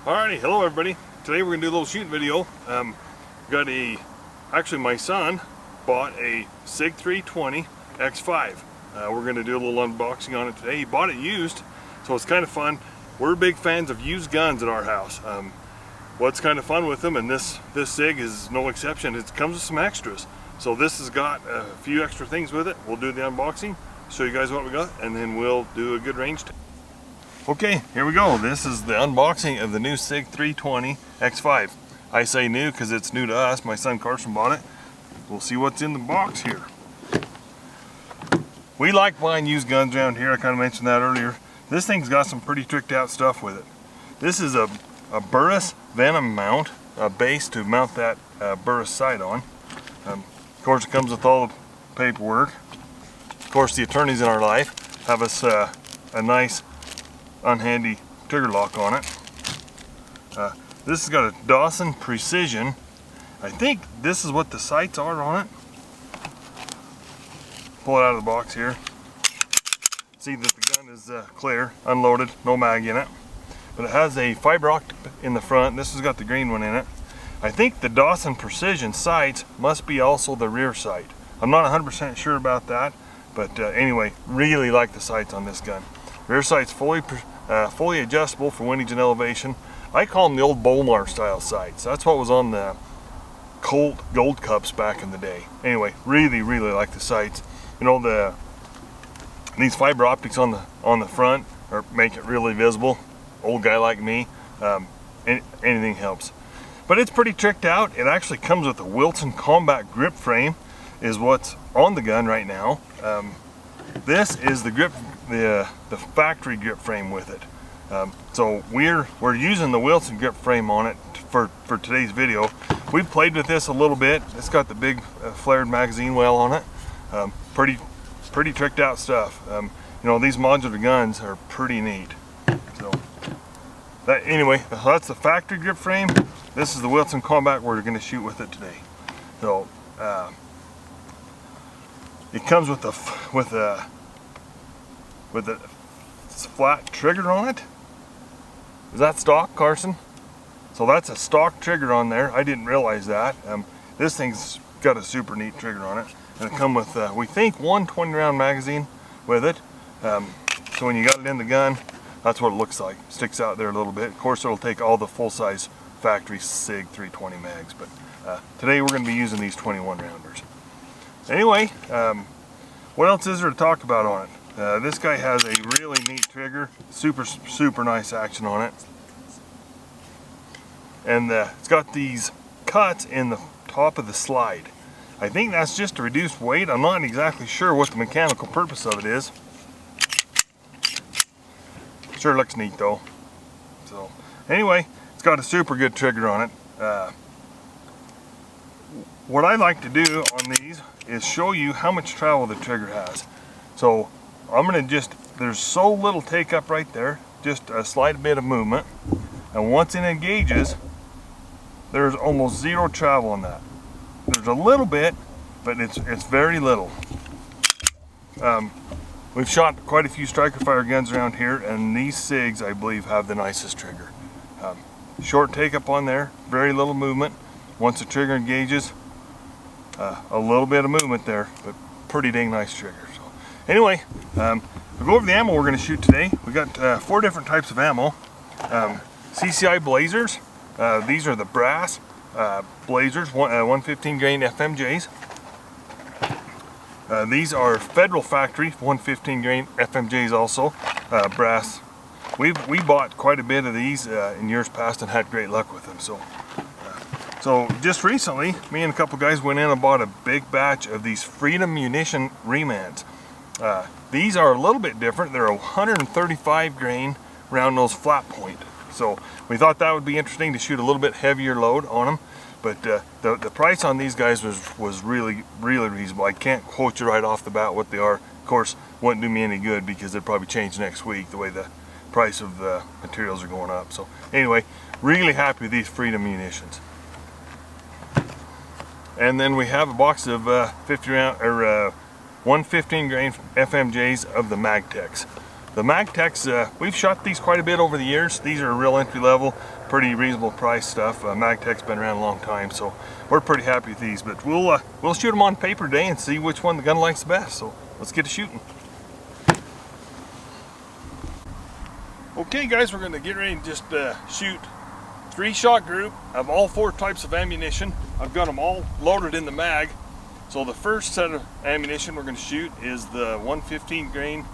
Alrighty, hello everybody. Today we're gonna do a little shooting video. Actually my son bought a SIG 320 X5. We're gonna do a little unboxing on it today. He bought it used, so it's kind of fun. We're big fans of used guns at our house. What's kind of fun with them, and this SIG is no exception, it comes with some extras. So this has got a few extra things with it. We'll do the unboxing, show you guys what we got, and then we'll do a good range test. Okay, here we go. This is the unboxing of the new SIG 320 X5. I say new because it's new to us. My son Carson bought it. We'll see what's in the box here. We like buying used guns around here. I kind of mentioned that earlier. This thing's got some pretty tricked out stuff with it. This is a Burris Venom mount, a base to mount that Burris sight on. Of course, it comes with all the paperwork. Of course, the attorneys in our life have us a nice unhandy trigger lock on it. This has got a Dawson Precision. I think this is what the sights are on it. Pull it out of the box here. See that the gun is clear, unloaded, no mag in it. But it has a fiber optic in the front. This has got the green one in it. I think the Dawson Precision sights must be also the rear sight. I'm not 100% sure about that, but anyway, really like the sights on this gun. Rear sight's fully adjustable for windage and elevation. I call them the old Bolmar style sights. That's what was on the Colt Gold Cups back in the day. Anyway, really like the sights. You know, these fiber optics on the front make it really visible. Old guy like me, anything helps. But it's pretty tricked out. It actually comes with a Wilson combat grip frame, is what's on the gun right now. This is the grip, the factory grip frame with it. So we're using the Wilson grip frame on it for today's video. We've played with this a little bit. It's got the big flared magazine well on it. Pretty tricked out stuff. You know, these modular guns are pretty neat. So anyway, that's the factory grip frame. This is the Wilson Combat we're going to shoot with it today. So it comes with a flat trigger on it. Is that stock, Carson? So that's a stock trigger on there. I didn't realize that. This thing's got a super neat trigger on it. And it comes with, we think, one 20-round magazine with it. So when you got it in the gun, that's what it looks like. Sticks out there a little bit. Of course, it'll take all the full-size factory SIG 320 mags, but today we're going to be using these 21-rounders. Anyway, what else is there to talk about on it? This guy has a really neat trigger, super nice action on it, and it's got these cuts in the top of the slide. I think that's just to reduce weight. I'm not exactly sure what the mechanical purpose of it is. Sure looks neat though. So anyway, it's got a super good trigger on it. What I like to do on these is show you how much travel the trigger has. So I'm going to there's so little take up right there, just a slight bit of movement, and once it engages, there's almost zero travel on that. There's a little bit, but it's very little. We've shot quite a few striker fire guns around here, and these SIGs, I believe, have the nicest trigger. Short take up on there, very little movement. Once the trigger engages, a little bit of movement there, but pretty dang nice trigger. So anyway, we'll go over the ammo we're going to shoot today. We got 4 different types of ammo. CCI Blazers. These are the brass Blazers, 115 grain FMJs. These are Federal Factory 115 grain FMJs also, brass. We bought quite a bit of these in years past and had great luck with them. So just recently, me and a couple guys went in and bought a big batch of these Freedom Munition remans. These are a little bit different. They're a 135 grain round nose flat point. So we thought that would be interesting to shoot a little bit heavier load on them. But the price on these guys was really reasonable. I can't quote you right off the bat what they are. Of course, wouldn't do me any good because they'll probably change next week the way the price of the materials are going up. So anyway, really happy with these Freedom Munitions. And then we have a box of 50 round or 115 grain FMJs of the Magtex. The Magtechs, we've shot these quite a bit over the years. These are real entry level, pretty reasonable price stuff. Magtech's been around a long time, so we're pretty happy with these. But we'll shoot them on paper today and see which one the gun likes the best. So let's get to shooting. Okay guys, we're going to get ready and just shoot 3-shot group of all 4 types of ammunition. I've got them all loaded in the mag. So the first set of ammunition we're going to shoot is the 115 grain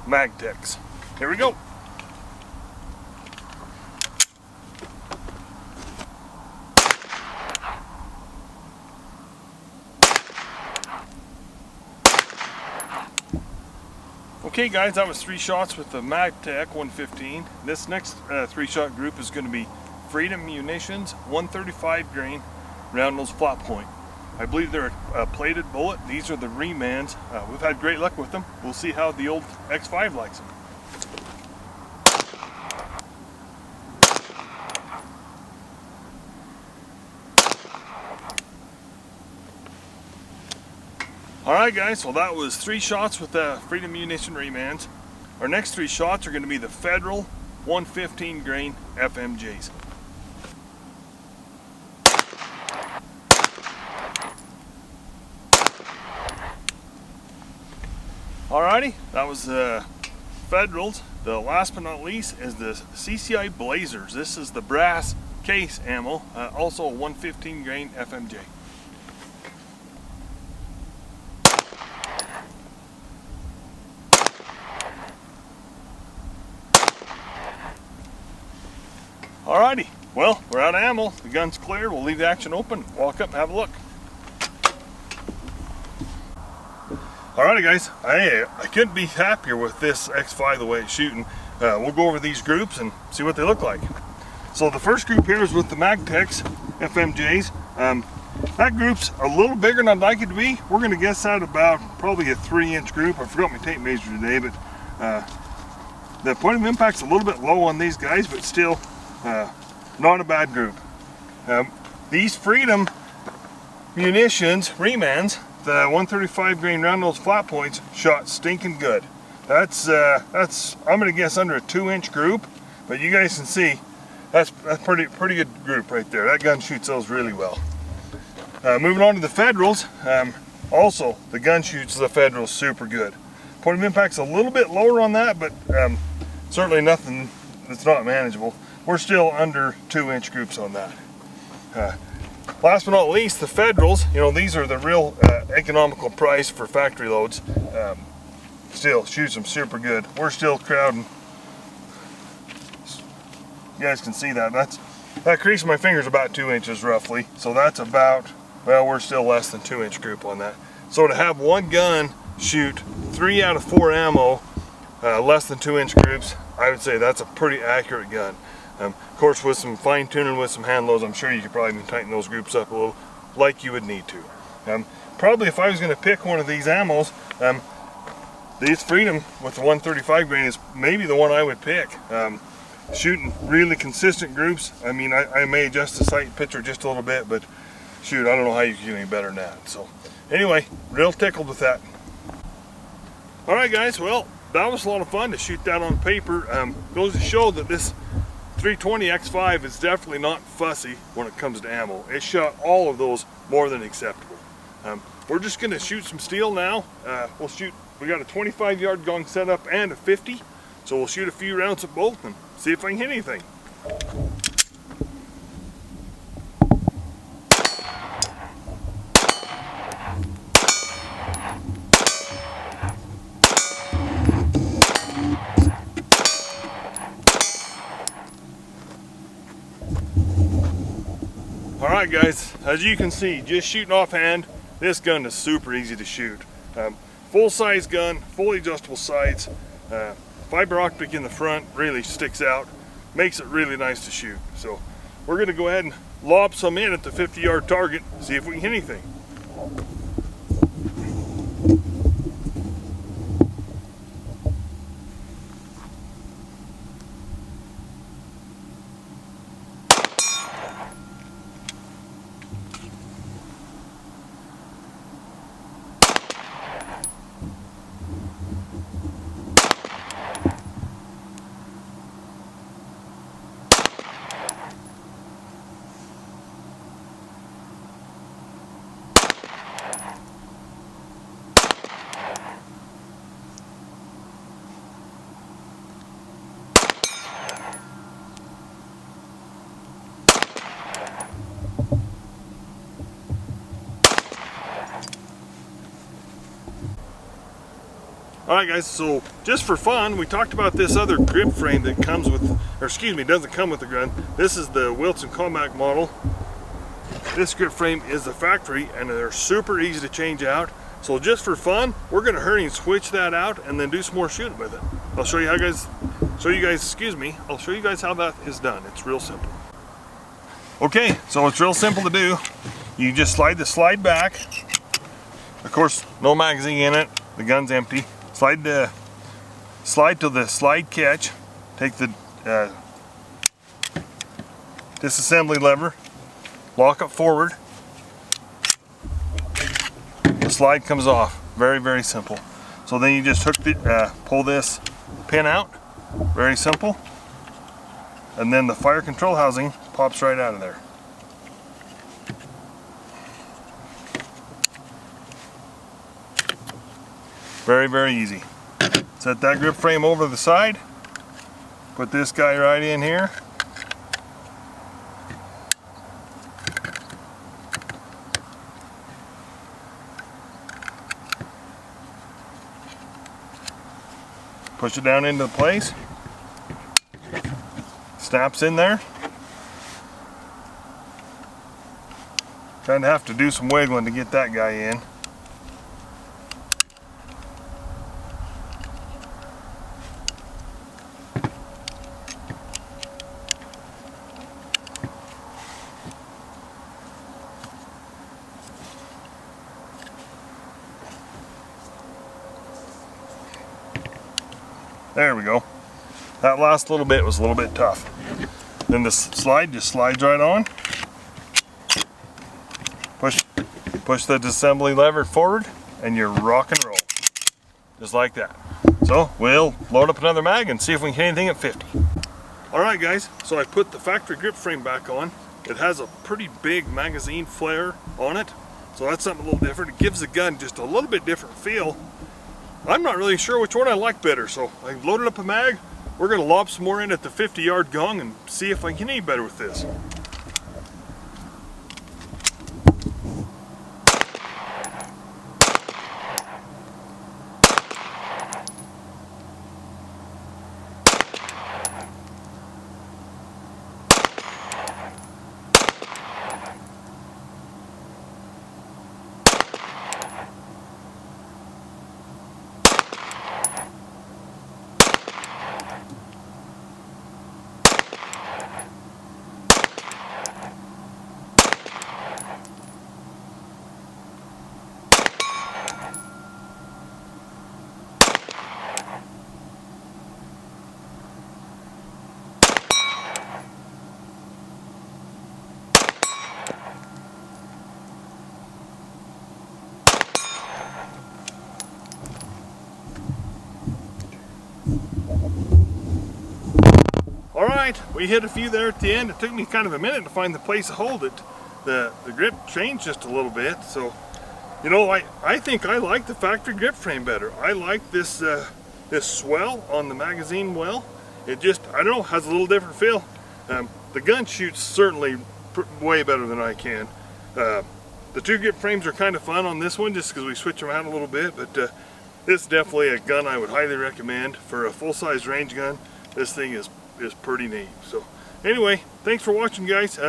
Magtechs. Here we go. Okay guys, that was 3 shots with the Magtech 115. This next 3-shot group is going to be Freedom Munitions 135 grain round nose flat point. I believe they're a plated bullet. These are the remans. We've had great luck with them. We'll see how the old X5 likes them. Alright guys, so that was 3 shots with the Freedom Munition remans. Our next 3 shots are going to be the Federal 115 grain FMJs. Alrighty, that was Federals. The last but not least is the CCI Blazers. This is the brass case ammo, also a 115 grain FMJ. Alrighty, well, we're out of ammo. The gun's clear. We'll leave the action open, walk up and have a look. Alrighty guys, I couldn't be happier with this X5 the way it's shooting. We'll go over these groups and see what they look like. So the first group here is with the Magtechs FMJs. That group's a little bigger than I'd like it to be. We're going to guess that about probably a 3-inch group. I forgot my tape measure today, but the point of impact's a little bit low on these guys, but still not a bad group. These Freedom Munitions remans, the 135 grain round nose flat points, shot stinking good. That's I'm gonna guess under a 2-inch group, but you guys can see that's pretty good group right there. That gun shoots those really well. Moving on to the Federals, also the gun shoots the Federals super good. Point of impact's a little bit lower on that, but certainly nothing that's not manageable. We're still under 2-inch groups on that. Last but not least, the Federals, you know, these are the real economical price for factory loads. Still shoots them super good. We're still crowding. You guys can see that. That crease of my finger is about 2 inches roughly. So that's about, well, we're still less than 2-inch group on that. So to have one gun shoot 3 out of 4 ammo, less than 2-inch groups, I would say that's a pretty accurate gun. Of course, with some fine tuning with some hand loads, I'm sure you could probably tighten those groups up a little, like you would need to. Probably if I was going to pick one of these ammos, these Freedom with the 135 grain is maybe the one I would pick. Shooting really consistent groups. I mean, I may adjust the sight picture just a little bit, but shoot, I don't know how you can get any better than that. So anyway, real tickled with that. Alright guys, well, that was a lot of fun to shoot that on paper. Goes to show that this 320 X5 is definitely not fussy when it comes to ammo. It shot all of those more than acceptable. We're just going to shoot some steel now. We got a 25-yard gong set up and a 50, so we'll shoot a few rounds of both and see if I can hit anything. Alright guys, as you can see, just shooting offhand, this gun is super easy to shoot. Full size gun, fully adjustable sights, fiber optic in the front really sticks out, makes it really nice to shoot. So we're going to go ahead and lob some in at the 50-yard target, see if we can hit anything. Alright guys, so just for fun, we talked about this other grip frame that comes with, or excuse me, doesn't come with the gun. This is the Wilson Combat model. This grip frame is the factory and they're super easy to change out. So just for fun, we're gonna hurry and switch that out and then do some more shooting with it. I'll show you how I'll show you guys how that is done. It's real simple. Okay, so it's real simple to do. You just slide the slide back. Of course, no magazine in it, the gun's empty. Slide to the slide catch. Take the disassembly lever, lock it forward. The slide comes off. Very, very simple. So then you just hook the pull this pin out. Very simple. And then the fire control housing pops right out of there. Very, very easy. Set that grip frame over the side. Put this guy right in here. Push it down into place. Snaps in there. Kind of have to do some wiggling to get that guy in. There we go. That last little bit was a little bit tough. Then the slide just slides right on. Push the disassembly lever forward and you're rock and roll. Just like that. So we'll load up another mag and see if we can hit anything at 50. Alright guys, so I put the factory grip frame back on. It has a pretty big magazine flare on it. So that's something a little different. It gives the gun just a little bit different feel. I'm not really sure which one I like better, so I loaded up a mag. We're going to lob some more in at the 50-yard gong and see if I can get any better with this. Alright, we hit a few there at the end. It took me kind of a minute to find the place to hold it. The grip changed just a little bit, so you know, I think I like the factory grip frame better. I like this this swell on the magazine well. It just, I don't know, has a little different feel. The gun shoots certainly way better than I can. The two grip frames are kind of fun on this one just because we switch them out a little bit, but this is definitely a gun I would highly recommend for a full-size range gun. This thing is pretty neat. So anyway, thanks for watching guys.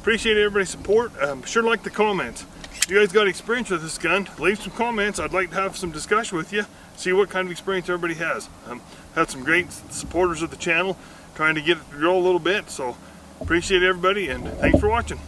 Appreciate everybody's support. Sure like the comments. If you guys got experience with this gun, leave some comments. I'd like to have some discussion with you, see what kind of experience everybody has. Had some great supporters of the channel, trying to get it to grow a little bit, so appreciate everybody and thanks for watching.